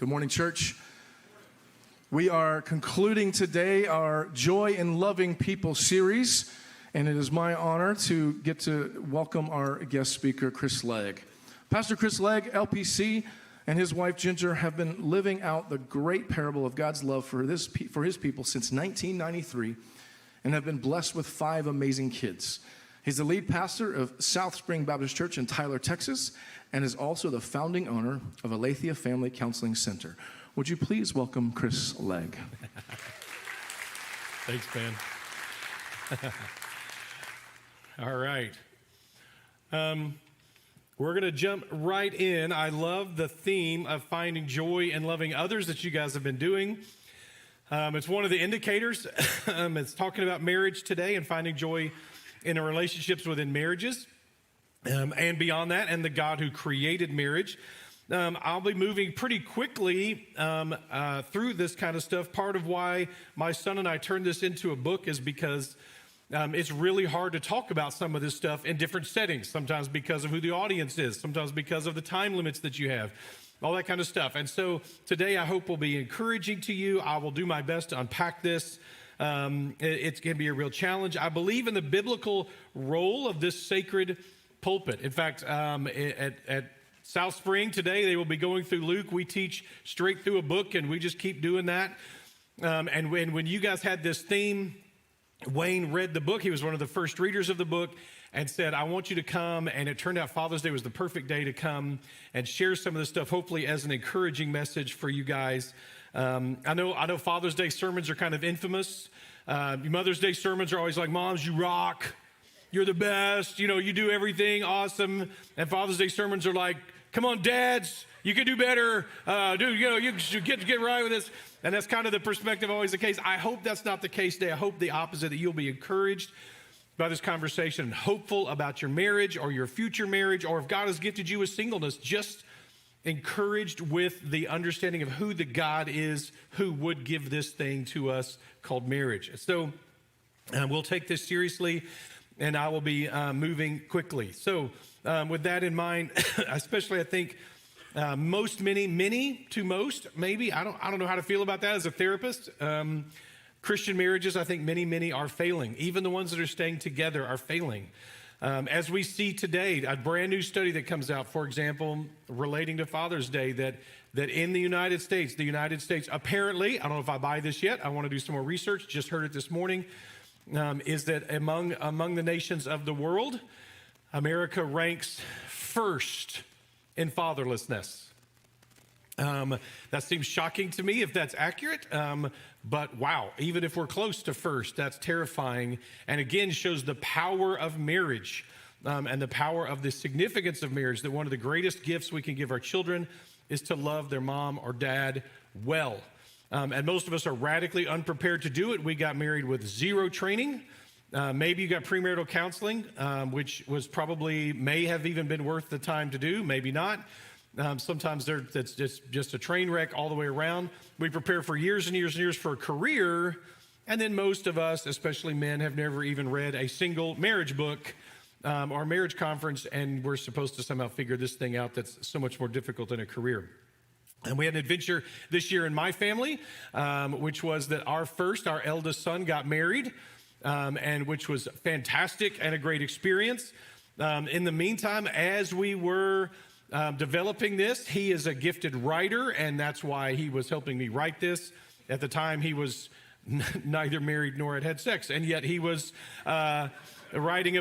Good morning, church. We are concluding today our Joy in Loving People series, and it is my honor to get to welcome our guest speaker, Chris Legg. Pastor Chris Legg, LPC, and his wife Ginger have been living out the great parable of God's love for his people since 1993 and have been blessed with 5 amazing kids. He's the lead pastor of South Spring Baptist Church in Tyler, Texas, and is also the founding owner of Aletheia Family Counseling Center. Would you please welcome Chris Legg? Thanks, Ben. All right. We're going to jump right in. I love the theme of finding joy and loving others that you guys have been doing. It's one of the indicators. It's talking about marriage today and finding joy in our relationships within marriages and beyond that, and the God who created marriage. I'll be moving pretty quickly through this kind of stuff. Part of why my son and I turned this into a book is because it's really hard to talk about some of this stuff in different settings, sometimes because of who the audience is, sometimes because of the time limits that you have, all that kind of stuff. And so today I hope will be encouraging to you. I will do my best to unpack this. It's going to be a real challenge. I believe in the biblical role of this sacred pulpit. In fact, at South Spring today, they will be going through Luke. We teach straight through a book, and we just keep doing that. And when you guys had this theme, Wayne read the book. He was one of the first readers of the book and said, I want you to come. And it turned out Father's Day was the perfect day to come and share some of this stuff, hopefully as an encouraging message for you guys. I know Father's Day sermons are kind of infamous. Mother's Day sermons are always like, moms, you rock. You're the best. You know, you do everything awesome. And Father's Day sermons are like, come on, dads, you can do better. You should get right with this. And that's kind of the perspective always the case. I hope that's not the case today. I hope the opposite, that you'll be encouraged by this conversation and hopeful about your marriage or your future marriage, or if God has gifted you with singleness, just encouraged with the understanding of who the God is who would give this thing to us called marriage. So we'll take this seriously, and I will be moving quickly. So with that in mind, especially I think many to most, maybe, I don't know how to feel about that as a therapist. Christian marriages, I think many are failing. Even the ones that are staying together are failing. As we see today, a brand new study that comes out, for example, relating to Father's Day, that in the United States apparently, I don't know if I buy this yet, I want to do some more research, just heard it this morning, is that among the nations of the world, America ranks first in fatherlessness. That seems shocking to me if that's accurate, but wow, even if we're close to first, that's terrifying, and again shows the power of marriage and the power of the significance of marriage, that one of the greatest gifts we can give our children is to love their mom or dad well. And most of us are radically unprepared to do it. We got married with 0 training. Maybe you got premarital counseling, which was probably may have even been worth the time to do, maybe not. Sometimes that's just a train wreck all the way around. We prepare for years and years and years for a career, and then most of us, especially men, have never even read a single marriage book or marriage conference, and we're supposed to somehow figure this thing out that's so much more difficult than a career. And we had an adventure this year in my family, which was that our eldest son got married, and which was fantastic and a great experience. In the meantime, as we were developing this, he is a gifted writer, and that's why he was helping me write this. At the time, he was neither married nor had sex, and yet he was writing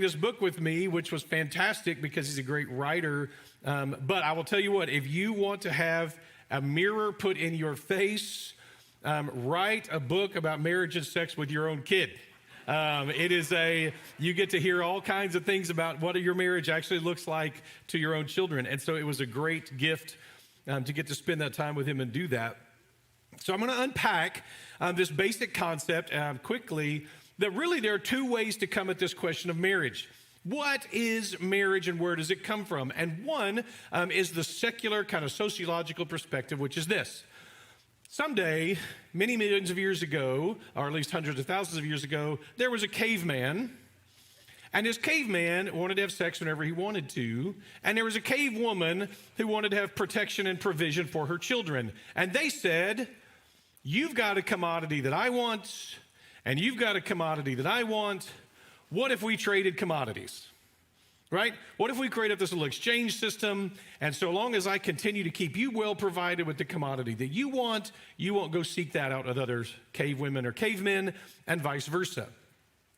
this book with me, which was fantastic because he's a great writer. But I will tell you what, if you want to have a mirror put in your face, write a book about marriage and sex with your own kid. You get to hear all kinds of things about what your marriage actually looks like to your own children. And so it was a great gift to get to spend that time with him and do that. So I'm going to unpack this basic concept quickly, that really there are 2 ways to come at this question of marriage. What is marriage and where does it come from? And one is the secular kind of sociological perspective, which is this. Someday, many millions of years ago, or at least hundreds of thousands of years ago, there was a caveman, And this caveman wanted to have sex whenever he wanted to. And there was a cave woman who wanted to have protection and provision for her children. And they said, you've got a commodity that I want, and you've got a commodity that I want. What if we traded commodities? Right? What if we created this little exchange system, and so long as I continue to keep you well provided with the commodity that you won't go seek that out with other cave women or cavemen, and vice versa.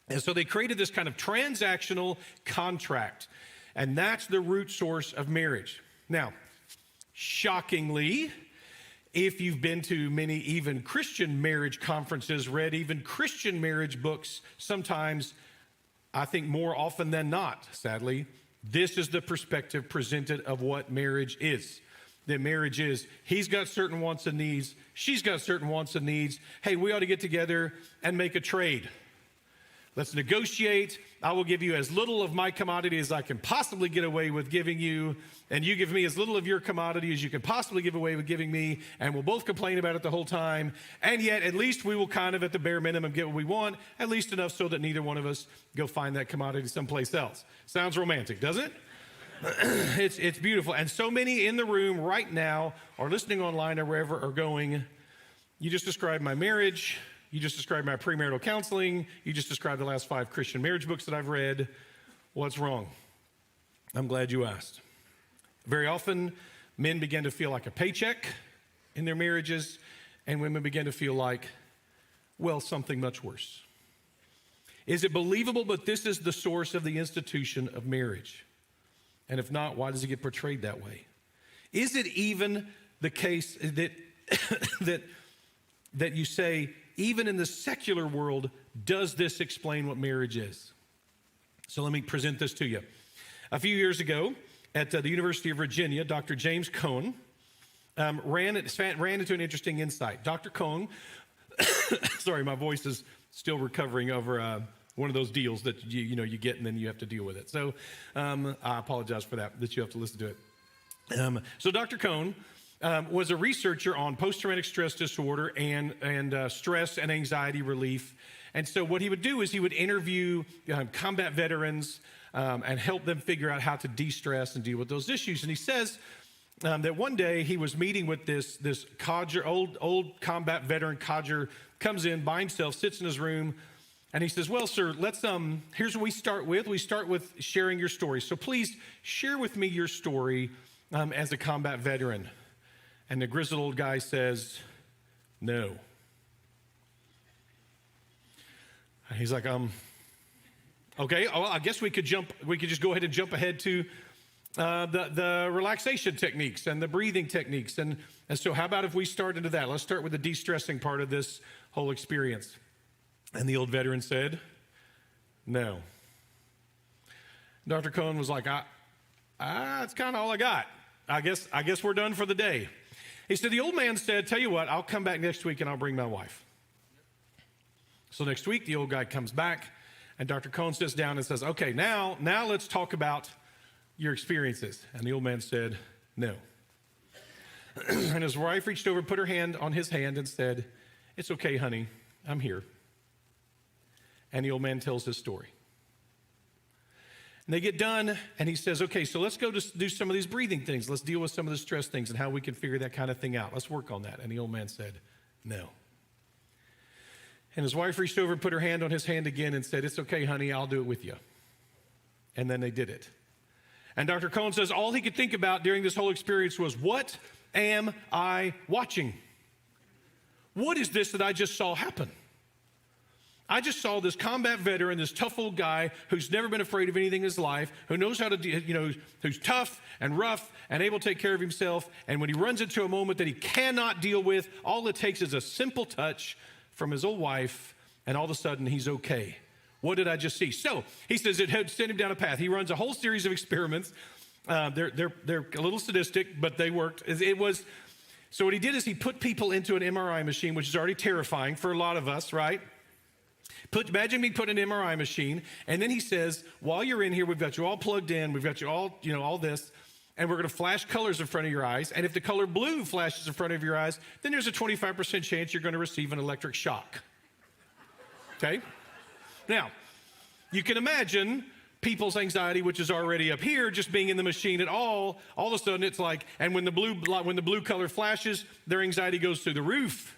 And so they created this kind of transactional contract, and that's the root source of marriage. Now, shockingly, if you've been to many even Christian marriage conferences, read even Christian marriage books, sometimes, I think more often than not, sadly, this is the perspective presented of what marriage is. That marriage is, he's got certain wants and needs, she's got certain wants and needs. Hey, we ought to get together and make a trade. Let's negotiate. I will give you as little of my commodity as I can possibly get away with giving you, and you give me as little of your commodity as you can possibly give away with giving me, and we'll both complain about it the whole time, and yet at least we will kind of at the bare minimum get what we want, at least enough so that neither one of us go find that commodity someplace else. Sounds romantic, doesn't it? It's beautiful. And so many in the room right now or listening online or wherever are going, you just described my marriage. You just described my premarital counseling. You just described the last 5 Christian marriage books that I've read. What's wrong? I'm glad you asked. Very often, men begin to feel like a paycheck in their marriages, and women begin to feel like, well, something much worse. Is it believable, but this is the source of the institution of marriage? And if not, why does it get portrayed that way? Is it even the case that, that you say, even in the secular world, does this explain what marriage is? So let me present this to you. A few years ago at the University of Virginia, Dr. James Cone ran into an interesting insight. Dr. Cone, sorry, my voice is still recovering over one of those deals that you get and then you have to deal with it. So I apologize for that you have to listen to it. So Dr. Cone was a researcher on post-traumatic stress disorder and stress and anxiety relief. And so what he would do is he would interview combat veterans and help them figure out how to de-stress and deal with those issues. And he says that one day he was meeting with this codger, old combat veteran codger, comes in by himself, sits in his room, and he says, well, sir, let's here's what we start with. We start with sharing your story. So please share with me your story as a combat veteran. And the grizzled old guy says, no. He's like, okay, well, I guess we could just go ahead and jump ahead to the relaxation techniques and the breathing techniques. And so how about if we start into that? Let's start with the de-stressing part of this whole experience. And the old veteran said, no. Dr. Cone was like, that's kind of all I got. I guess we're done for the day. He said, the old man said, tell you what, I'll come back next week and I'll bring my wife. So next week, the old guy comes back and Dr. Cone sits down and says, okay, now let's talk about your experiences. And the old man said, no. And his wife reached over, put her hand on his hand and said, it's okay, honey, I'm here. And the old man tells his story. And they get done, and he says, okay, so let's go do some of these breathing things. Let's deal with some of the stress things and how we can figure that kind of thing out. Let's work on that. And the old man said, no. And his wife reached over, put her hand on his hand again and said, it's okay, honey, I'll do it with you. And then they did it. And Dr. Cone says all he could think about during this whole experience was, what am I watching? What is this that I just saw happen? I just saw this combat veteran, this tough old guy who's never been afraid of anything in his life, who knows how to, who's tough and rough and able to take care of himself. And when he runs into a moment that he cannot deal with, all it takes is a simple touch from his old wife, and all of a sudden he's okay. What did I just see? So he says it had sent him down a path. He runs a whole series of experiments. They're a little sadistic, but they worked. So what he did is he put people into an MRI machine, which is already terrifying for a lot of us, right? Imagine me putting an MRI machine, and then he says, while you're in here, we've got you all plugged in, we've got you all, all this, and we're going to flash colors in front of your eyes, and if the color blue flashes in front of your eyes, then there's a 25% chance you're going to receive an electric shock. Okay? Now, you can imagine people's anxiety, which is already up here, just being in the machine at all of a sudden it's like, and when the blue color flashes, their anxiety goes through the roof.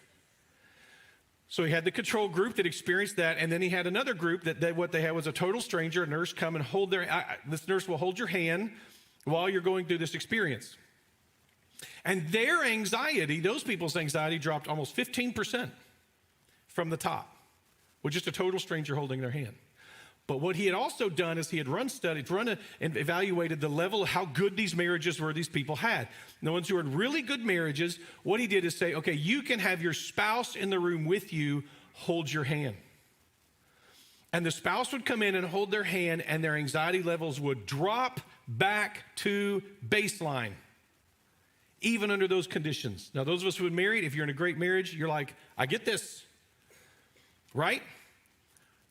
So he had the control group that experienced that, and then he had another group that what they had was a total stranger, a nurse come and this nurse will hold your hand while you're going through this experience. And their anxiety, those people's anxiety dropped almost 15% from the top with just a total stranger holding their hand. But what he had also done is he had run and evaluated the level of how good these marriages were these people had. And the ones who were in really good marriages, what he did is say, okay, you can have your spouse in the room with you, hold your hand. And the spouse would come in and hold their hand, and their anxiety levels would drop back to baseline, even under those conditions. Now, those of us who are married, if you're in a great marriage, you're like, I get this, right?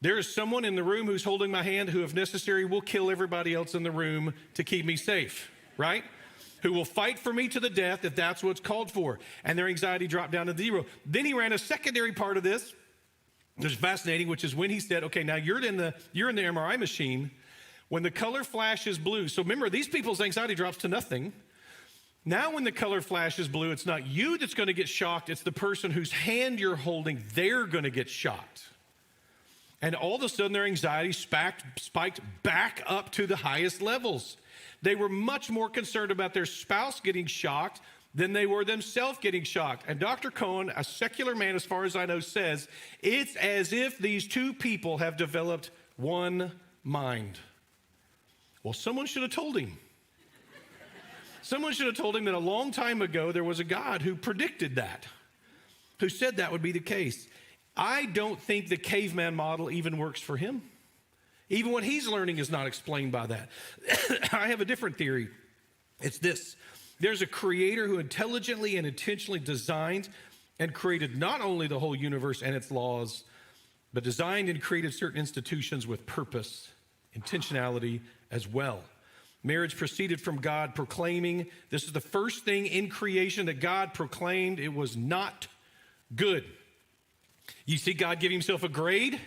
There is someone in the room who's holding my hand who, if necessary, will kill everybody else in the room to keep me safe, right? Who will fight for me to the death if that's what's called for. And their anxiety dropped down to 0. Then he ran a secondary part of this, which is fascinating, which is when he said, okay, now you're in the MRI machine. When the color flashes blue, so remember, these people's anxiety drops to nothing. Now when the color flashes blue, it's not you that's going to get shocked. It's the person whose hand you're holding. They're going to get shocked. And all of a sudden, their anxiety spiked back up to the highest levels. They were much more concerned about their spouse getting shocked than they were themselves getting shocked. And Dr. Cohen, a secular man as far as I know, says, it's as if these two people have developed one mind. Well, someone should have told him. Someone should have told him that a long time ago there was a God who predicted that, who said that would be the case. I don't think the caveman model even works for him. Even what he's learning is not explained by that. I have a different theory. It's this. There's a creator who intelligently and intentionally designed and created not only the whole universe and its laws, but designed and created certain institutions with purpose, intentionality as well. Marriage proceeded from God proclaiming, this is the first thing in creation that God proclaimed it was not good. You see God give himself a grade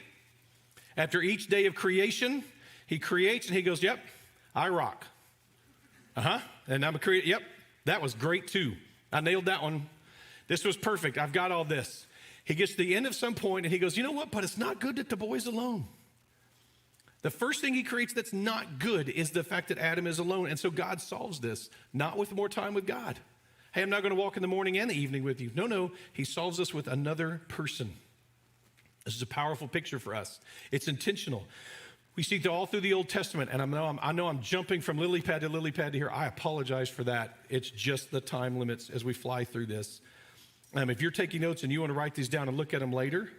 after each day of creation. He creates and he goes, yep, I rock. And I'm a creator. Yep, that was great too. I nailed that one. This was perfect. I've got all this. He gets to the end of some point and he goes, you know what? But it's not good that the boy's alone. The first thing he creates that's not good is the fact that Adam is alone. And so God solves this, not with more time with God. Hey, I'm not going to walk in the morning and the evening with you. No, he solves us with another person. This is a powerful picture for us. It's intentional. We see it all through the Old Testament, and I know I'm jumping from lily pad to here. I apologize for that. It's just the time limits as we fly through this. If you're taking notes and you want to write these down and look at them later,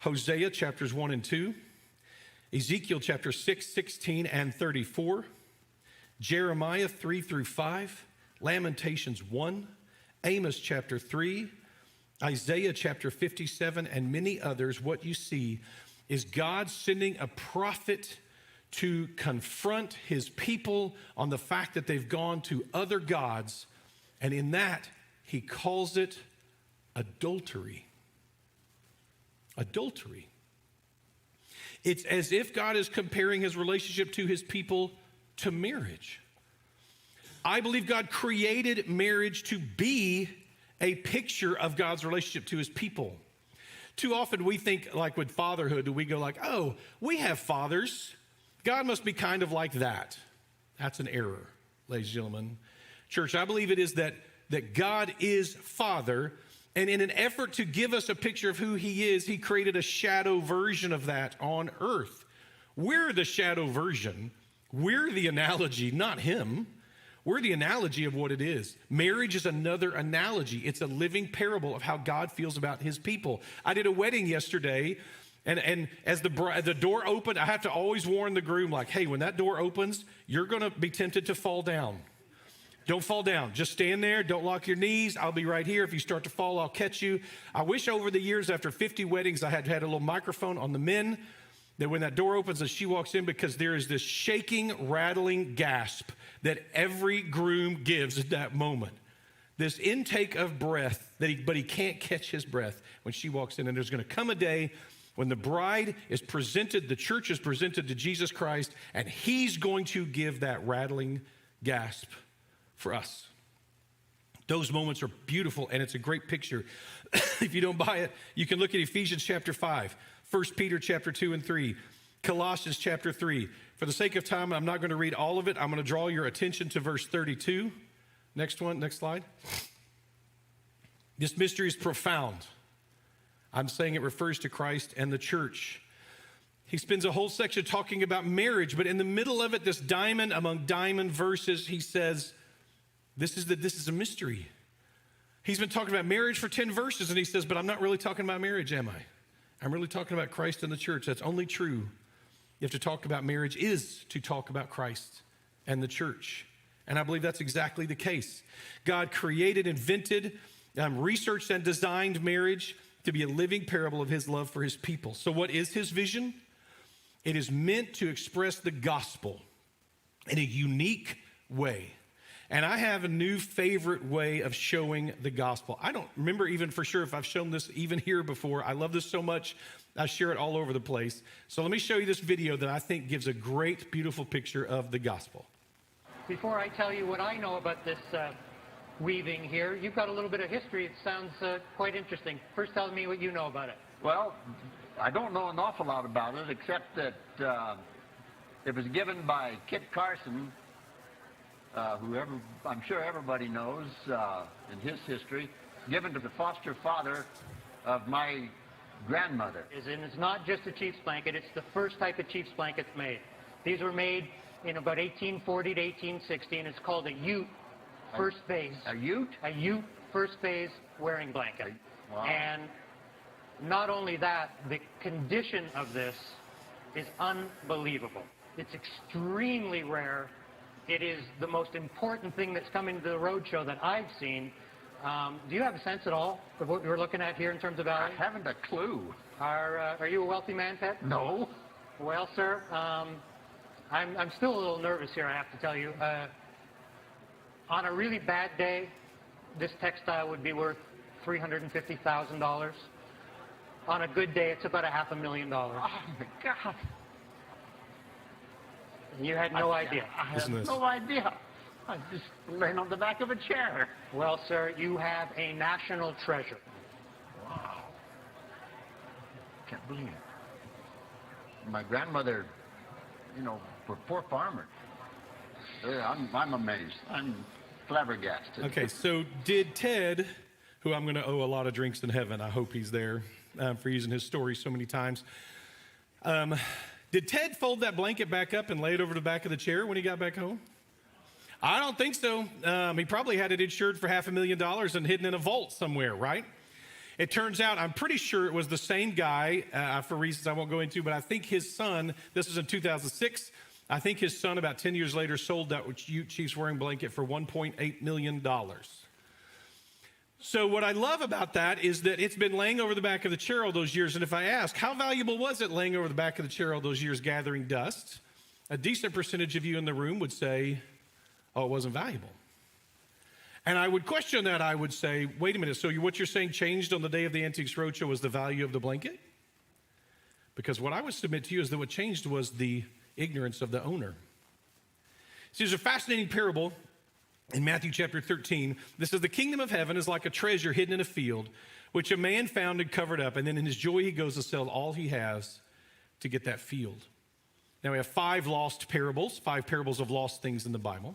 Hosea chapters 1 and 2, Ezekiel chapter 6, 16 and 34, Jeremiah 3 through 5, Lamentations 1, Amos chapter 3, Isaiah chapter 57, and many others. What you see is God sending a prophet to confront his people on the fact that they've gone to other gods, and in that, he calls it adultery. Adultery. It's as if God is comparing his relationship to his people to marriage. I believe God created marriage to be a picture of God's relationship to his people. Too often we think, like with fatherhood, we go like, oh, we have fathers. God must be kind of like that. That's an error, ladies and gentlemen. Church, I believe it is that God is Father, and in an effort to give us a picture of who he is, he created a shadow version of that on earth. We're the shadow version. We're the analogy, not him. We're the analogy of what it is. Marriage is another analogy. It's a living parable of how God feels about his people. I did a wedding yesterday, and as the door opened, I have to always warn the groom, like, hey, when that door opens, you're going to be tempted to fall down. Don't fall down. Just stand there. Don't lock your knees. I'll be right here. If you start to fall, I'll catch you. I wish over the years, after 50 weddings, I had a little microphone on the men, that when that door opens and she walks in, because there is this shaking, rattling gasp that every groom gives at that moment. This intake of breath, but he can't catch his breath when she walks in. And there's going to come a day When the bride is presented, the church is presented to Jesus Christ, and he's going to give that rattling gasp for us. Those moments are beautiful, and it's a great picture. If you don't buy it, you can look at Ephesians chapter 5, 1 Peter chapter 2 and 3, Colossians chapter 3. For the sake of time, I'm not going to read all of it. I'm going to draw your attention to verse 32. Next slide. This mystery is profound. I'm saying it refers to Christ and the church. He spends a whole section talking about marriage, but in the middle of it, this diamond among diamond verses, he says, this is a mystery. He's been talking about marriage for 10 verses, and he says, but I'm not really talking about marriage, am I? I'm really talking about Christ and the church. That's only true. You have to talk about marriage is to talk about Christ and the church. And I believe that's exactly the case. God created, invented, researched, and designed marriage to be a living parable of his love for his people. So what is his vision? It is meant to express the gospel in a unique way. And I have a new favorite way of showing the gospel. I don't remember even for sure if I've shown this even here before. I love this so much, I share it all over the place. So let me show you this video that I think gives a great, beautiful picture of the gospel. Before I tell you what I know about this weaving here, you've got a little bit of history. It sounds quite interesting. First, tell me what you know about it. Well, I don't know an awful lot about it, except that it was given by Kit Carson, I'm sure everybody knows in his history, given to the foster father of my grandmother. And it's not just a chief's blanket. It's the first type of chief's blankets made. These were made in about 1840 to 1860, and it's called a Ute first phase. A Ute? A Ute first phase wearing blanket. Wow. And not only that, the condition of this is unbelievable. It's extremely rare. It is the most important thing that's come into the roadshow that I've seen. Do you have a sense at all of what we're looking at here in terms of value? I haven't a clue. Are you a wealthy man, Ted? No. Well, sir, I'm still a little nervous here, I have to tell you. On a really bad day, this textile would be worth $350,000. On a good day, it's about $500,000. Oh, my God. You had no idea. I had no idea. I was just laying on the back of a chair. Well, sir, you have a national treasure. Wow. Can't believe it. My grandmother, were poor farmers. I'm amazed. I'm flabbergasted. Okay, so did Ted, who I'm going to owe a lot of drinks in heaven, I hope he's there for using his story so many times. Did Ted fold that blanket back up and lay it over the back of the chair when he got back home? I don't think so. He probably had it insured for $500,000 and hidden in a vault somewhere, right? It turns out, I'm pretty sure it was the same guy, for reasons I won't go into, but I think his son, this was in 2006, I think his son about 10 years later sold that Ute Chiefs wearing blanket for $1.8 million. So what I love about that is that it's been laying over the back of the chair all those years. And if I ask, how valuable was it laying over the back of the chair all those years gathering dust? A decent percentage of you in the room would say, oh, it wasn't valuable. And I would question that. I would say, wait a minute. So what you're saying changed on the day of the Antiques Roadshow was the value of the blanket? Because what I would submit to you is that what changed was the ignorance of the owner. See, there's a fascinating parable in Matthew chapter 13. This says, the kingdom of heaven is like a treasure hidden in a field, which a man found and covered up. And then in his joy, he goes to sell all he has to get that field. Now we have 5 parables of lost things in the Bible.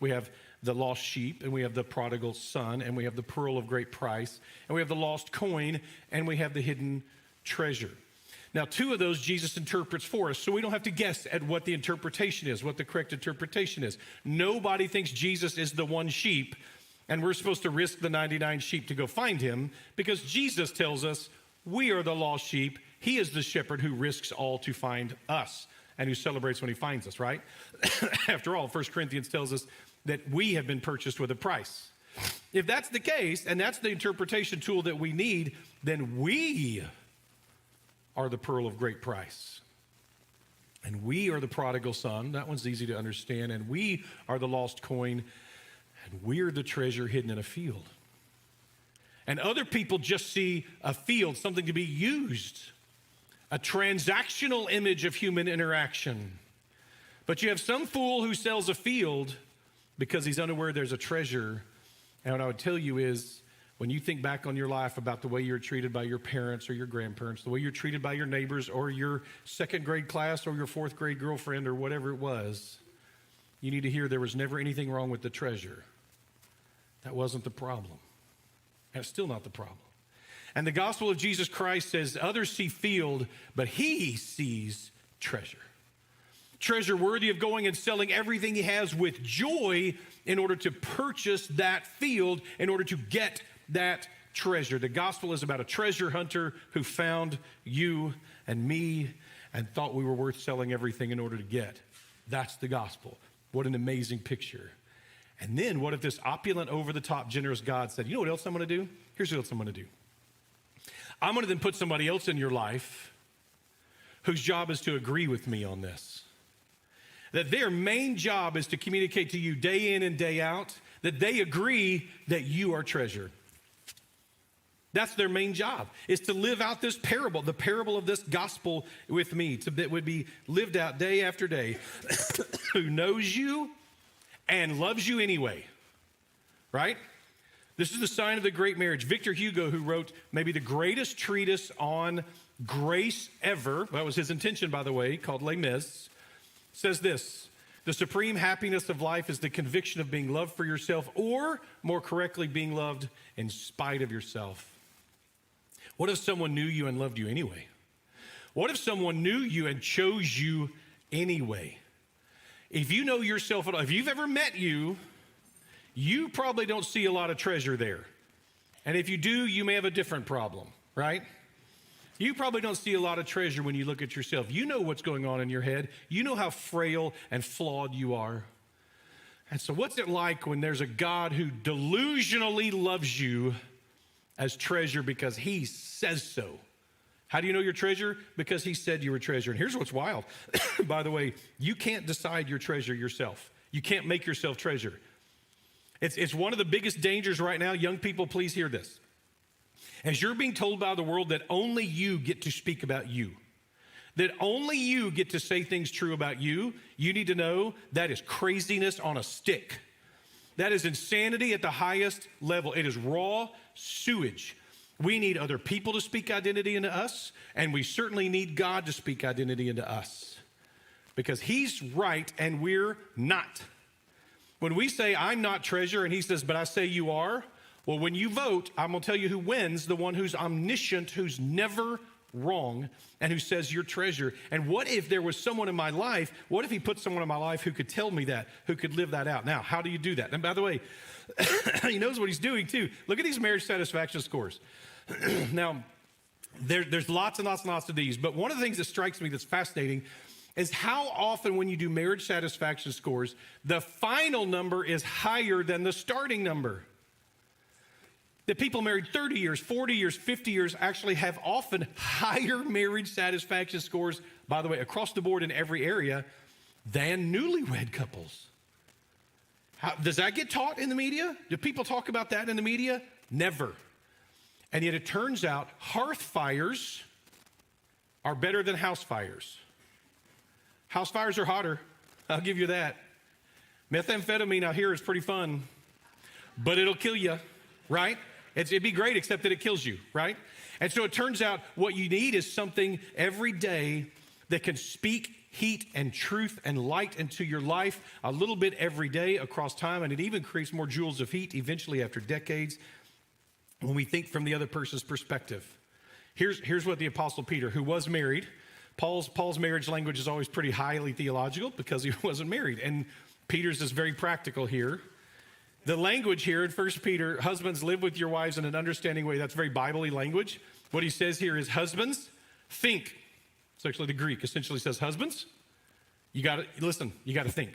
We have the lost sheep, and we have the prodigal son, and we have the pearl of great price, and we have the lost coin, and we have the hidden treasure. Now, 2 of those Jesus interprets for us, so we don't have to guess at what the interpretation is, what the correct interpretation is. Nobody thinks Jesus is the one sheep, and we're supposed to risk the 99 sheep to go find him, because Jesus tells us we are the lost sheep. He is the shepherd who risks all to find us and who celebrates when he finds us, right? After all, 1 Corinthians tells us that we have been purchased with a price. If that's the case, and that's the interpretation tool that we need, then we are the pearl of great price. And we are the prodigal son. That one's easy to understand. And we are the lost coin. And we're the treasure hidden in a field. And other people just see a field, something to be used. a transactional image of human interaction. But you have some fool who sells a field because he's unaware there's a treasure. And what I would tell you is, when you think back on your life about the way you're treated by your parents or your grandparents, the way you're treated by your neighbors or your second grade class or your fourth grade girlfriend or whatever it was, you need to hear there was never anything wrong with the treasure. That wasn't the problem. That's still not the problem. And the gospel of Jesus Christ says others see field, but he sees treasure. Treasure worthy of going and selling everything he has with joy in order to purchase that field, in order to get that treasure. The gospel is about a treasure hunter who found you and me and thought we were worth selling everything in order to get. That's the gospel. What an amazing picture. And then what if this opulent, over-the-top, generous God said, you know what else I'm going to do? Here's what else I'm going to do. I'm going to then put somebody else in your life whose job is to agree with me on this. That their main job is to communicate to you day in and day out that they agree that you are treasure. That's their main job, is to live out this parable, the parable of this gospel with me, that would be lived out day after day, who knows you and loves you anyway, right? This is the sign of the great marriage. Victor Hugo, who wrote maybe the greatest treatise on grace ever, that was his intention, by the way, called Les Mis, says this: the supreme happiness of life is the conviction of being loved for yourself, or more correctly, being loved in spite of yourself. What if someone knew you and loved you anyway? What if someone knew you and chose you anyway? If you know yourself, if you've ever met you, you probably don't see a lot of treasure there. And if you do, you may have a different problem, right? You probably don't see a lot of treasure when you look at yourself. You know what's going on in your head. You know how frail and flawed you are. And so what's it like when there's a God who delusionally loves you as treasure because he says so? How do you know you're treasure? Because he said you were treasure. And here's what's wild. By the way, you can't decide your treasure yourself. You can't make yourself treasure. It's one of the biggest dangers right now. Young people, please hear this. As you're being told by the world that only you get to speak about you, that only you get to say things true about you, you need to know that is craziness on a stick. That is insanity at the highest level. It is raw sewage. We need other people to speak identity into us, and we certainly need God to speak identity into us, because he's right and we're not. When we say, I'm not treasure, and he says, but I say you are, well, when you vote, I'm going to tell you who wins, the one who's omniscient, who's never wrong, and who says you're treasure. And what if there was someone in my life, what if he put someone in my life who could tell me that, who could live that out? Now, how do you do that? And by the way, he knows what he's doing too. Look at these marriage satisfaction scores. Now, there's lots and lots and lots of these, but one of the things that strikes me that's fascinating is how often when you do marriage satisfaction scores, the final number is higher than the starting number. That people married 30 years, 40 years, 50 years actually have often higher marriage satisfaction scores, by the way, across the board in every area, than newlywed couples. Does that get taught in the media? Do people talk about that in the media? Never. And yet it turns out hearth fires are better than house fires. House fires are hotter, I'll give you that. Methamphetamine out here is pretty fun, but it'll kill you, right? It'd be great, except that it kills you, right? And so it turns out what you need is something every day that can speak heat and truth and light into your life a little bit every day across time, and it even creates more joules of heat eventually after decades when we think from the other person's perspective. Here's what the Apostle Peter, who was married, Paul's marriage language is always pretty highly theological because he wasn't married, and Peter's is very practical here. The language here in 1 Peter, husbands, live with your wives in an understanding way. That's very Bible-y language. What he says here is, husbands, think. It's actually the Greek. Essentially says, husbands, you got to listen. You got to think.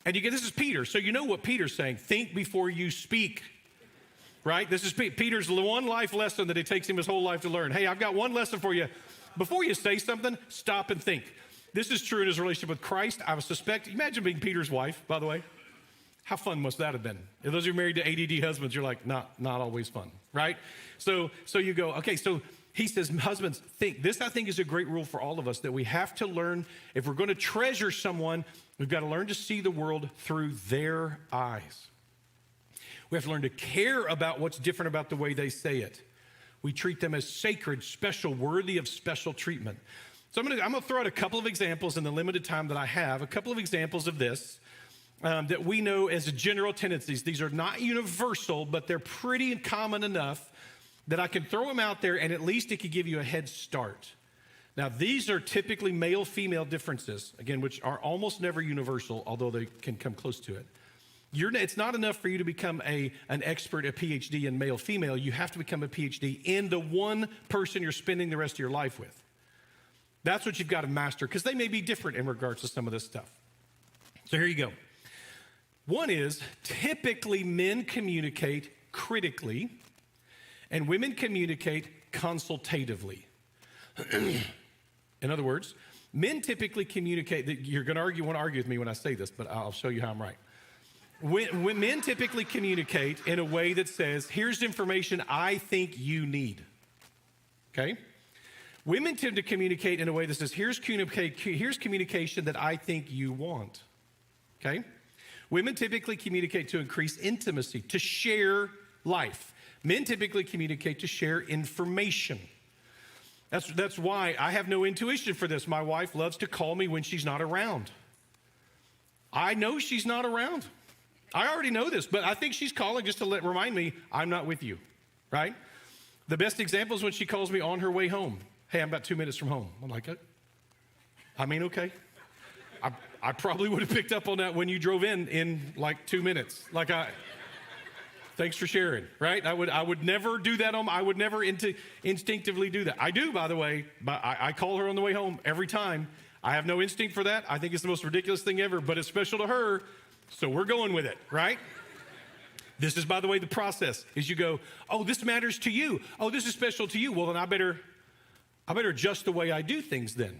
And this is Peter. So you know what Peter's saying. Think before you speak. Right? This is Peter's one life lesson that it takes him his whole life to learn. Hey, I've got one lesson for you. Before you say something, stop and think. This is true in his relationship with Christ. I would suspect, imagine being Peter's wife, by the way. How fun must that have been? If those of you married to ADD husbands, you're like, not always fun, right? So you go, okay, so he says, husbands, think. This, I think, is a great rule for all of us, that we have to learn, if we're going to treasure someone, we've got to learn to see the world through their eyes. We have to learn to care about what's different about the way they say it. We treat them as sacred, special, worthy of special treatment. So I'm going to throw out a couple of examples in the limited time that I have, a couple of examples of this that we know as general tendencies. These are not universal, but they're pretty common enough that I can throw them out there, and at least it could give you a head start. Now, these are typically male-female differences, again, which are almost never universal, although they can come close to it. It's not enough for you to become an expert, a PhD in male-female. You have to become a PhD in the one person you're spending the rest of your life with. That's what you've got to master, because they may be different in regards to some of this stuff. So here you go. One is, typically men communicate critically, and women communicate consultatively. In other words, men typically communicate, that you're going to want to argue with me when I say this, but I'll show you how I'm right. When men typically communicate in a way that says, here's information I think you need, okay? Women tend to communicate in a way that says, here's communication that I think you want, okay? Women typically communicate to increase intimacy, to share life. Men typically communicate to share information. That's why I have no intuition for this. My wife loves to call me when she's not around. I know she's not around. I already know this, but I think she's calling just to remind me I'm not with you, right? The best example is when she calls me on her way home. Hey, I'm about 2 minutes from home. I'm like, okay. I probably would have picked up on that when you drove in like 2 minutes. Thanks for sharing, right? I would never do that I would never instinctively do that. I do, by the way, but I call her on the way home every time. I have no instinct for that. I think it's the most ridiculous thing ever, but it's special to her, so we're going with it, right? This is, by the way, the process is you go, oh, this matters to you. Oh, this is special to you. Well, then I better adjust the way I do things then.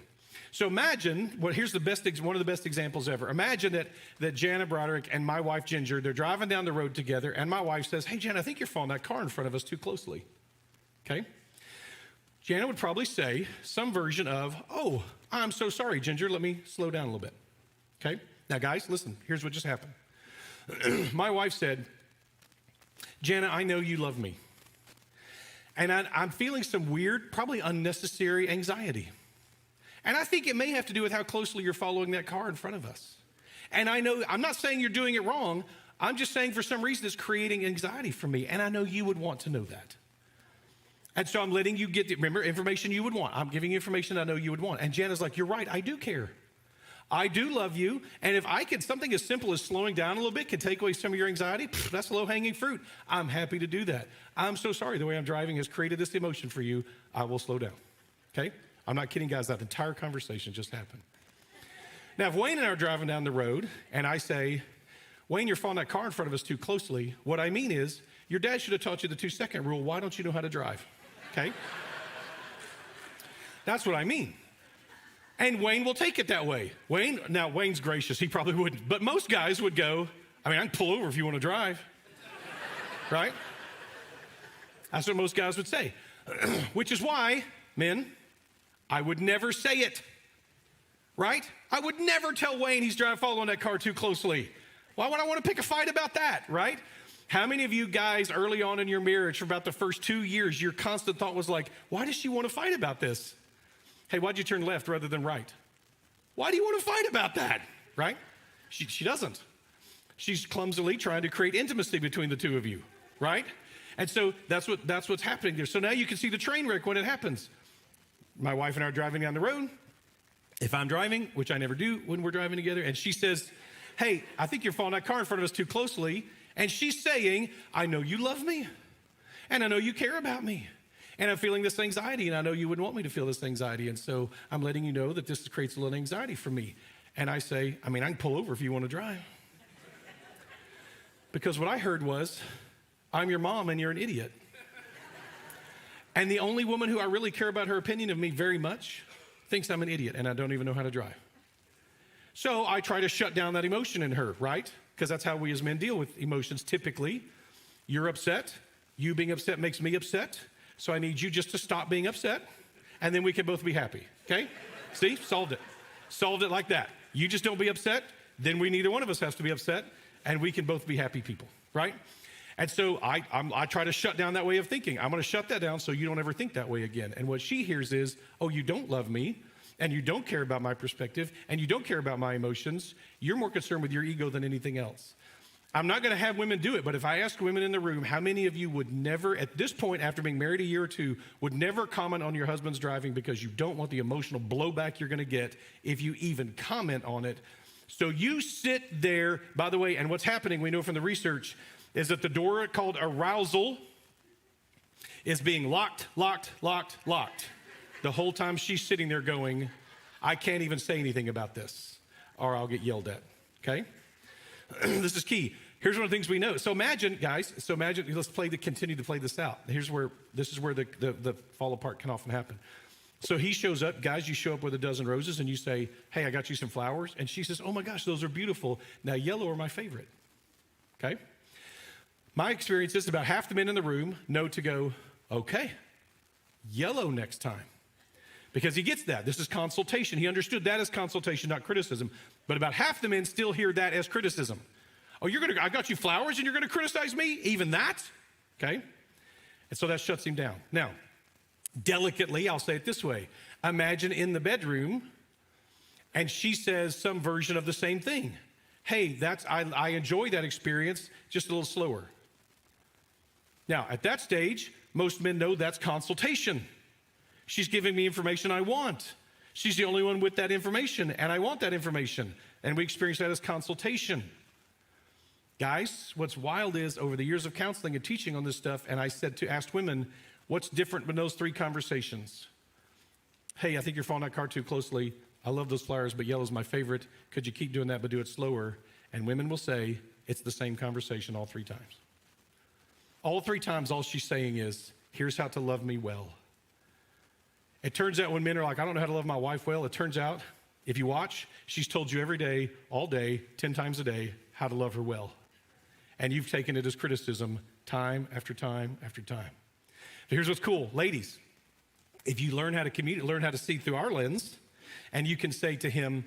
So imagine, here's one of the best examples ever. Imagine that Jana Broderick and my wife Ginger, they're driving down the road together, and my wife says, hey, Jana, I think you're following that car in front of us too closely, okay? Jana would probably say some version of, oh, I'm so sorry, Ginger, let me slow down a little bit, okay? Now, guys, listen, here's what just happened. My wife said, Jana, I know you love me, and I'm feeling some weird, probably unnecessary anxiety. And I think it may have to do with how closely you're following that car in front of us. And I know, I'm not saying you're doing it wrong. I'm just saying for some reason it's creating anxiety for me. And I know you would want to know that. And so I'm letting you remember, information you would want. I'm giving you information I know you would want. And Jana's like, you're right, I do care. I do love you. And if something as simple as slowing down a little bit can take away some of your anxiety, that's low-hanging fruit. I'm happy to do that. I'm so sorry the way I'm driving has created this emotion for you. I will slow down, okay? I'm not kidding, guys. That entire conversation just happened. Now, if Wayne and I are driving down the road and I say, Wayne, you're following that car in front of us too closely, what I mean is, your dad should have taught you the 2-second rule. Why don't you know how to drive? Okay? That's what I mean. And Wayne will take it that way. Wayne's gracious. He probably wouldn't. But most guys would go, I can pull over if you want to drive. Right? That's what most guys would say. Which is why, men, I would never say it, right? I would never tell Wayne he's following that car too closely. Why would I want to pick a fight about that, right? How many of you guys early on in your marriage for about the first 2 years, your constant thought was like, why does she want to fight about this? Hey, why'd you turn left rather than right? Why do you want to fight about that, right? She doesn't. She's clumsily trying to create intimacy between the two of you, right? And so that's what's happening there. So now you can see the train wreck when it happens. My wife and I are driving down the road. If I'm driving, which I never do when we're driving together, and she says, hey, I think you're following that car in front of us too closely. And she's saying, I know you love me, and I know you care about me, and I'm feeling this anxiety, and I know you wouldn't want me to feel this anxiety, and so I'm letting you know that this creates a little anxiety for me. And I say, I can pull over if you want to drive. Because what I heard was, I'm your mom and you're an idiot. And the only woman who I really care about her opinion of me very much thinks I'm an idiot and I don't even know how to drive. So I try to shut down that emotion in her, right? Because that's how we as men deal with emotions typically. You're upset. You being upset makes me upset. So I need you just to stop being upset, and then we can both be happy, okay? See, solved it. Solved it like that. You just don't be upset, then neither one of us has to be upset, and we can both be happy people, right? And so I try to shut down that way of thinking. I'm going to shut that down so you don't ever think that way again. And what she hears is, oh, you don't love me, and you don't care about my perspective, and you don't care about my emotions. You're more concerned with your ego than anything else. I'm not going to have women do it, but if I ask women in the room, how many of you would never, at this point, after being married a year or two, would never comment on your husband's driving because you don't want the emotional blowback you're going to get if you even comment on it? So you sit there, by the way, and what's happening, we know from the research, is that the door called arousal is being locked the whole time she's sitting there going, I can't even say anything about this or I'll get yelled at, okay? This is key. Here's one of the things we know. So imagine, guys, let's continue to play this out. This is where the fall apart can often happen. So he shows up, guys, you show up with a dozen roses and you say, hey, I got you some flowers. And she says, oh my gosh, those are beautiful. Now yellow are my favorite, okay? My experience is about half the men in the room know to go, okay, yellow next time. Because he gets that. This is consultation. He understood that as consultation, not criticism. But about half the men still hear that as criticism. Oh, I got you flowers and you're going to criticize me? Even that? Okay. And so that shuts him down. Now, delicately, I'll say it this way. Imagine in the bedroom and she says some version of the same thing. Hey, I enjoy that experience, just a little slower. Now, at that stage, most men know that's consultation. She's giving me information I want. She's the only one with that information, and I want that information. And we experience that as consultation. Guys, what's wild is over the years of counseling and teaching on this stuff, and I asked women, what's different in those three conversations? Hey, I think you're following that car too closely. I love those flowers, but yellow's my favorite. Could you keep doing that, but do it slower? And women will say, it's the same conversation all three times. All three times, all she's saying is, here's how to love me well. It turns out when men are like, I don't know how to love my wife well, it turns out, if you watch, she's told you every day, all day, 10 times a day, how to love her well. And you've taken it as criticism time after time after time. But here's what's cool. Ladies, if you learn how to communicate, learn how to see through our lens, and you can say to him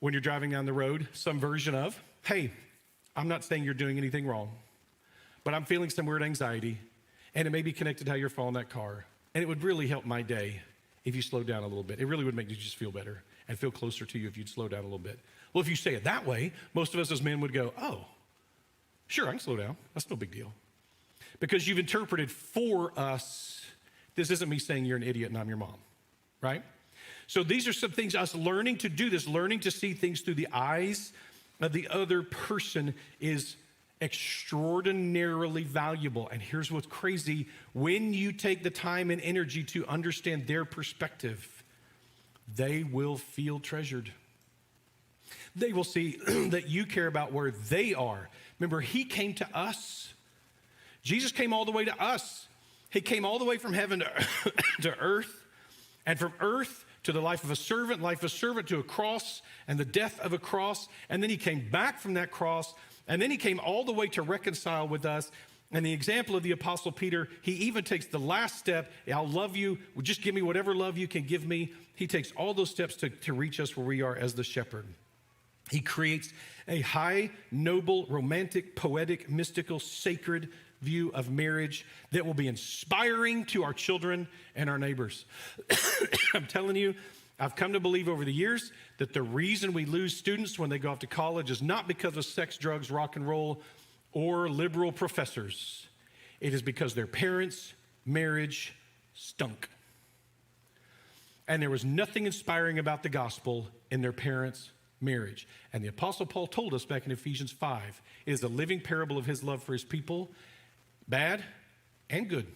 when you're driving down the road, some version of, hey, I'm not saying you're doing anything wrong, but I'm feeling some weird anxiety, and it may be connected to how you're following that car, and it would really help my day if you slow down a little bit. It really would make you just feel better and feel closer to you if you'd slow down a little bit. Well, if you say it that way, most of us as men would go, oh, sure, I can slow down. That's no big deal. Because you've interpreted for us, this isn't me saying you're an idiot and I'm your mom, right? So these are some things, us learning to do this, learning to see things through the eyes of the other person is extraordinarily valuable. And here's what's crazy. When you take the time and energy to understand their perspective, they will feel treasured. They will see that you care about where they are. Remember, he came to us. Jesus came all the way to us. He came all the way from heaven to earth, and from earth to the life of a servant to a cross, and the death of a cross. And then he came back from that cross. And then he came all the way to reconcile with us. And the example of the Apostle Peter, he even takes the last step. I'll love you. Just give me whatever love you can give me. He takes all those steps to reach us where we are as the shepherd. He creates a high, noble, romantic, poetic, mystical, sacred view of marriage that will be inspiring to our children and our neighbors. I'm telling you, I've come to believe over the years that the reason we lose students when they go off to college is not because of sex, drugs, rock and roll, or liberal professors. It is because their parents' marriage stunk. And there was nothing inspiring about the gospel in their parents' marriage. And the Apostle Paul told us back in Ephesians 5, it is a living parable of his love for his people, bad and good.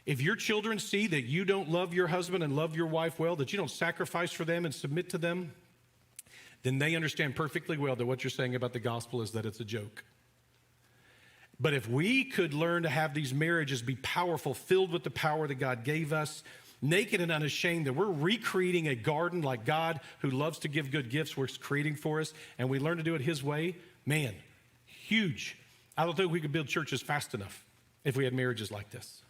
If your children see that you don't love your husband and love your wife well, that you don't sacrifice for them and submit to them, then they understand perfectly well that what you're saying about the gospel is that it's a joke. But if we could learn to have these marriages be powerful, filled with the power that God gave us, naked and unashamed, that we're recreating a garden like God who loves to give good gifts, we're creating for us, and we learn to do it his way, man, huge. I don't think we could build churches fast enough if we had marriages like this.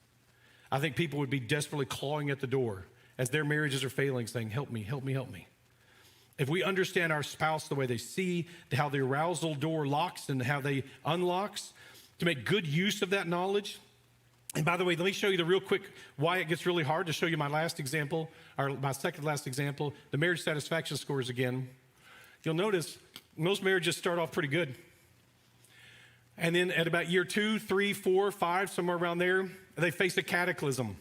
I think people would be desperately clawing at the door as their marriages are failing, saying, help me, help me, help me. If we understand our spouse the way they see, how the arousal door locks and how they unlocks, to make good use of that knowledge. And by the way, let me show you the real quick why it gets really hard, to show you my last example, or my second last example, the marriage satisfaction scores again. You'll notice most marriages start off pretty good. And then at about year 2, 3, 4, 5, somewhere around there, they face a cataclysm.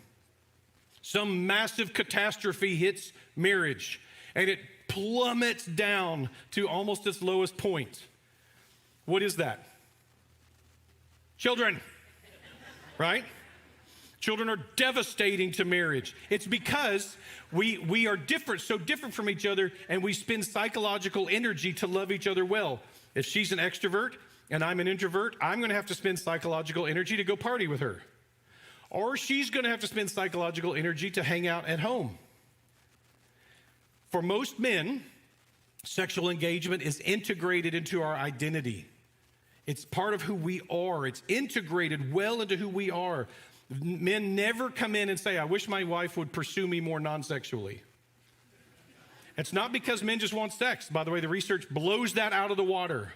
Some massive catastrophe hits marriage, and it plummets down to almost its lowest point. What is that? Children, right? Children are devastating to marriage. It's because we are different, so different from each other, and we spend psychological energy to love each other well. If she's an extrovert and I'm an introvert, I'm going to have to spend psychological energy to go party with her. Or she's going to have to spend psychological energy to hang out at home. For most men, sexual engagement is integrated into our identity. It's part of who we are. It's integrated well into who we are. Men never come in and say, I wish my wife would pursue me more non-sexually. It's not because men just want sex. By the way, the research blows that out of the water.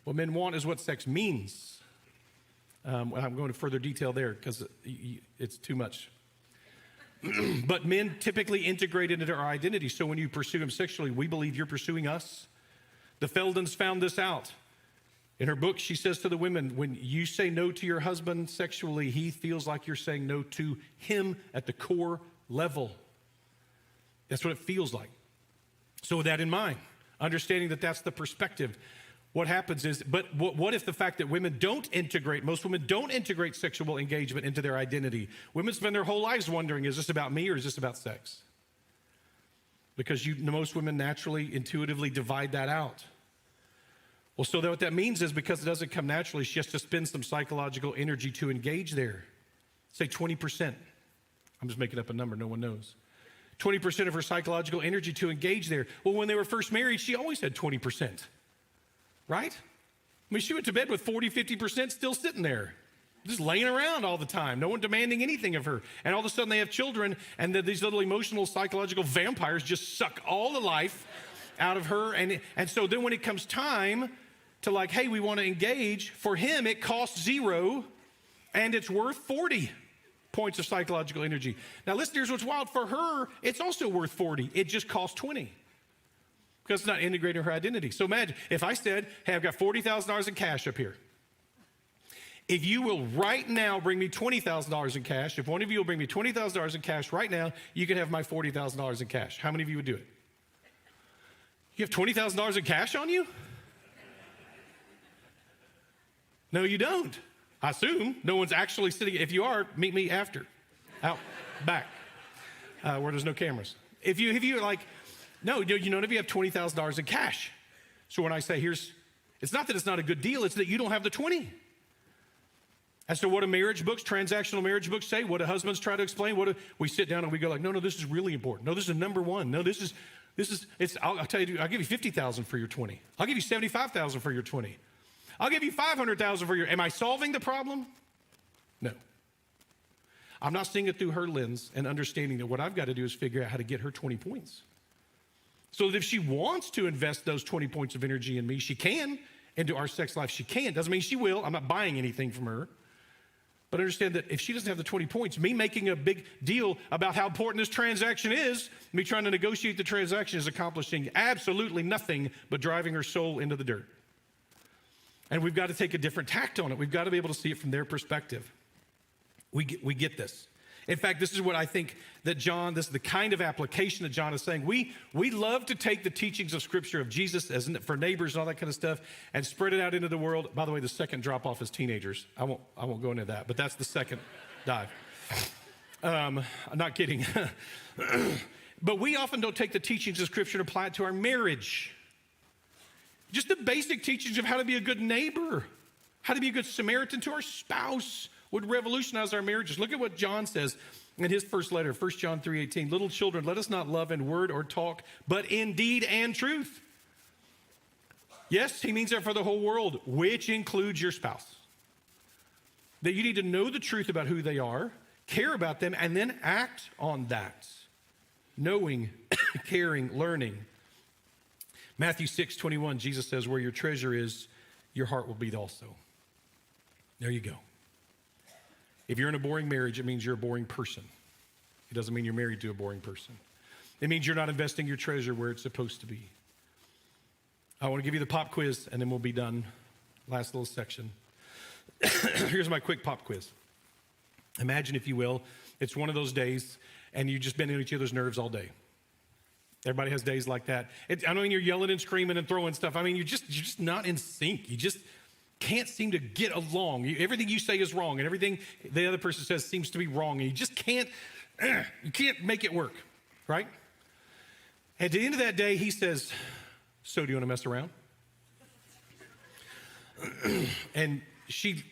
What men want is what sex means. I'm going to further detail there because it's too much. But men typically integrate it into our identity. So when you pursue him sexually, we believe you're pursuing us. The Feldens found this out. In her book, she says to the women, when you say no to your husband sexually, he feels like you're saying no to him at the core level. That's what it feels like. So with that in mind, understanding that that's the perspective, what happens is, but what if the fact that women don't integrate, most women don't integrate sexual engagement into their identity? Women spend their whole lives wondering, is this about me or is this about sex? Because most women naturally, intuitively divide that out. Well, so what that means is because it doesn't come naturally, she has to spend some psychological energy to engage there. Say 20%. I'm just making up a number, no one knows. 20% of her psychological energy to engage there. Well, when they were first married, she always had 20%. Right? I mean, she went to bed with 40, 50% still sitting there, just laying around all the time, no one demanding anything of her. And all of a sudden they have children, and these little emotional, psychological vampires just suck all the life out of her. And so then when it comes time to like, hey, we want to engage, for him it costs 0, and it's worth 40 points of psychological energy. Now listen, here's what's wild. For her, it's also worth 40. It just costs 20. Because it's not integrating her identity. So imagine if I said, hey, I've got $40,000 in cash up here. If you will right now bring me $20,000 in cash, if one of you will bring me $20,000 in cash right now, you can have my $40,000 in cash. How many of you would do it? You have $20,000 in cash on you? No, you don't. I assume no one's actually sitting. If you are, meet me after, out back, where there's no cameras. If you like, no, you know, if you have $20,000 in cash. So when I say it's not that it's not a good deal, it's that you don't have the 20. As to what do marriage books, transactional marriage books say, what do husbands try to explain, we sit down and we go like, no, this is really important. No, this is number one. No, I'll tell you, I'll give you $50,000 for your 20. I'll give you $75,000 for your 20. I'll give you $500,000 for am I solving the problem? No. I'm not seeing it through her lens and understanding that what I've got to do is figure out how to get her 20 points. So that if she wants to invest those 20 points of energy in me, she can. Into our sex life, she can. Doesn't mean she will. I'm not buying anything from her. But understand that if she doesn't have the 20 points, me making a big deal about how important this transaction is, me trying to negotiate the transaction is accomplishing absolutely nothing but driving her soul into the dirt. And we've got to take a different tact on it. We've got to be able to see it from their perspective. We get this. In fact, this is what I think that this is the kind of application that John is saying. We love to take the teachings of Scripture of Jesus for neighbors and all that kind of stuff and spread it out into the world. By the way, the second drop off is teenagers. I won't go into that, but that's the second dive. I'm not kidding. But we often don't take the teachings of Scripture and apply it to our marriage. Just the basic teachings of how to be a good neighbor, how to be a good Samaritan to our spouse would revolutionize our marriages. Look at what John says in his first letter, 1 John 3:18. Little children, let us not love in word or talk, but in deed and truth. Yes, he means that for the whole world, which includes your spouse. That you need to know the truth about who they are. care about them, and then act on that. Knowing, caring, learning. Matthew 6:21, Jesus says, where your treasure is, your heart will be also. There you go. If you're in a boring marriage, it means you're a boring person. It doesn't mean you're married to a boring person. It means you're not investing your treasure where it's supposed to be. I want to give you the pop quiz, and then we'll be done. Last little section. Here's my quick pop quiz. Imagine, if you will, it's one of those days, and you've just been on each other's nerves all day. Everybody has days like that. I mean, you're yelling and screaming and throwing stuff. I mean, you're just not in sync. You just can't seem to get along. Everything you say is wrong, and everything the other person says seems to be wrong, and you just can't make it work, right? At the end of that day, he says, so do you want to mess around? And she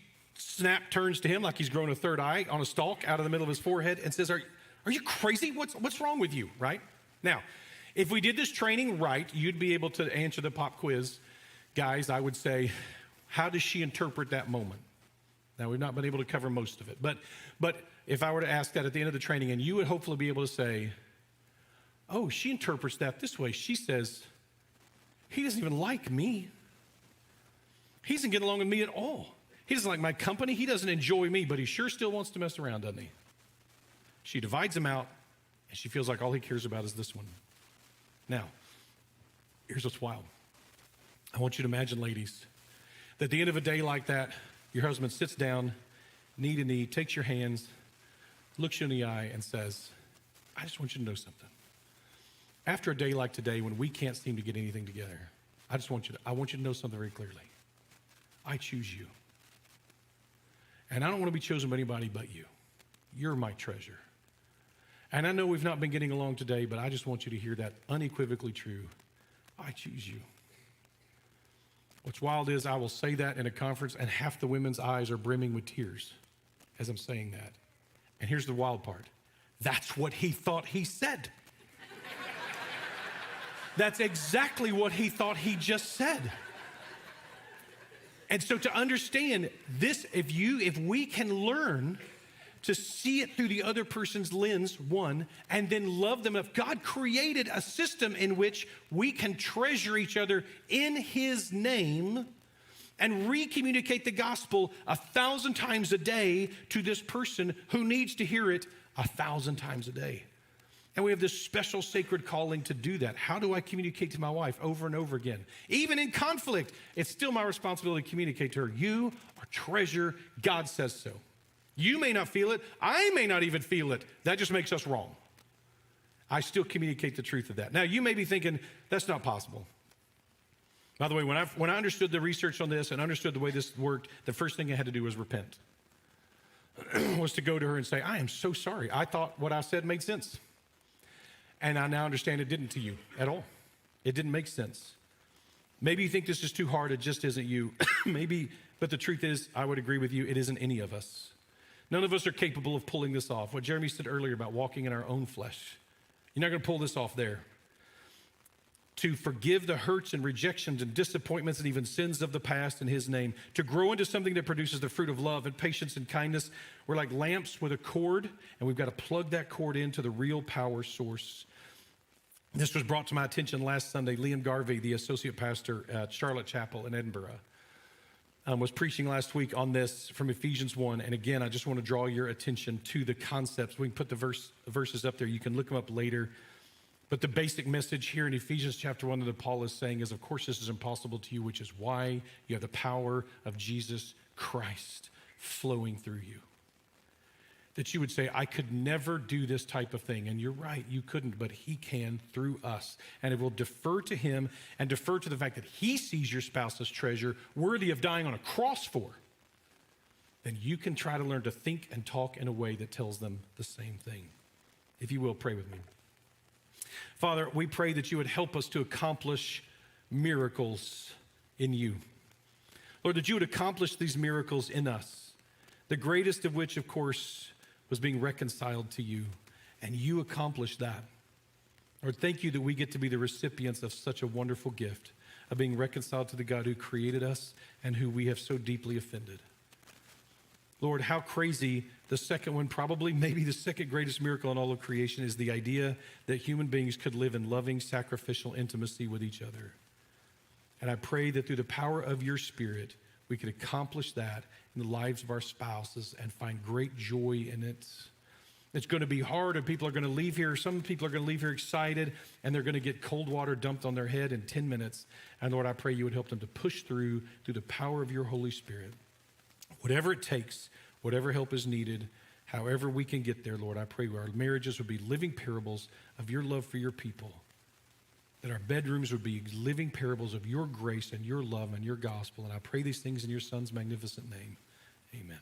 turns to him like he's grown a third eye on a stalk out of the middle of his forehead and says, are you crazy? What's wrong with you, right? Now, if we did this training right, you'd be able to answer the pop quiz. Guys, I would say, how does she interpret that moment? Now, we've not been able to cover most of it, but if I were to ask that at the end of the training, and you would hopefully be able to say, oh, she interprets that this way. She says, he doesn't even like me. He doesn't get along with me at all. He doesn't like my company. He doesn't enjoy me, but he sure still wants to mess around, doesn't he? She divides him out, and she feels like all he cares about is this one. Now, here's what's wild. I want you to imagine, ladies, that at the end of a day like that, your husband sits down, knee to knee, takes your hands, looks you in the eye, and says, I just want you to know something. After a day like today, when we can't seem to get anything together, I want you to know something very clearly. I choose you. And I don't want to be chosen by anybody but you. You're my treasure. And I know we've not been getting along today, but I just want you to hear that unequivocally true. I choose you. What's wild is I will say that in a conference, and half the women's eyes are brimming with tears as I'm saying that. And here's the wild part. That's what he thought he said. That's exactly what he thought he just said. And so to understand this, if we can learn to see it through the other person's lens, one, and then love them. If God created a system in which we can treasure each other in his name and re-communicate the gospel 1,000 times a day to this person who needs to hear it 1,000 times a day. And we have this special sacred calling to do that. How do I communicate to my wife over and over again? Even in conflict, it's still my responsibility to communicate to her. You are treasure. God says so. You may not feel it. I may not even feel it. That just makes us wrong. I still communicate the truth of that. Now, you may be thinking, that's not possible. By the way, when I understood the research on this and understood the way this worked, the first thing I had to do was repent. Was to go to her and say, I am so sorry. I thought what I said made sense. And I now understand it didn't to you at all. It didn't make sense. Maybe you think this is too hard. It just isn't you. Maybe, but the truth is, I would agree with you, it isn't any of us. None of us are capable of pulling this off. What Jeremy said earlier about walking in our own flesh. You're not going to pull this off there. To forgive the hurts and rejections and disappointments and even sins of the past in his name. To grow into something that produces the fruit of love and patience and kindness. We're like lamps with a cord, and we've got to plug that cord into the real power source. This was brought to my attention last Sunday. Liam Garvey, the associate pastor at Charlotte Chapel in Edinburgh, was preaching last week on this from Ephesians 1. And again, I just want to draw your attention to the concepts. We can put the verses up there. You can look them up later. But the basic message here in Ephesians chapter 1 that Paul is saying is, of course, this is impossible to you, which is why you have the power of Jesus Christ flowing through you. That you would say, I could never do this type of thing. And you're right, you couldn't, but he can through us. And it will defer to him and defer to the fact that he sees your spouse as treasure, worthy of dying on a cross for. Then you can try to learn to think and talk in a way that tells them the same thing. If you will, pray with me. Father, we pray that you would help us to accomplish miracles in you. Lord, that you would accomplish these miracles in us. The greatest of which, of course, was being reconciled to you, and you accomplished that. Lord, thank you that we get to be the recipients of such a wonderful gift of being reconciled to the God who created us and who we have so deeply offended. Lord, how crazy the second one, probably maybe the second greatest miracle in all of creation, is the idea that human beings could live in loving, sacrificial intimacy with each other. And I pray that through the power of your Spirit, we could accomplish that in the lives of our spouses and find great joy in it. It's going to be hard, and people are going to leave here. Some people are going to leave here excited, and they're going to get cold water dumped on their head in 10 minutes. And Lord, I pray you would help them to push through the power of your Holy Spirit. Whatever it takes, whatever help is needed, however we can get there, Lord, I pray our marriages would be living parables of your love for your people, that our bedrooms would be living parables of your grace and your love and your gospel. And I pray these things in your Son's magnificent name. Amen.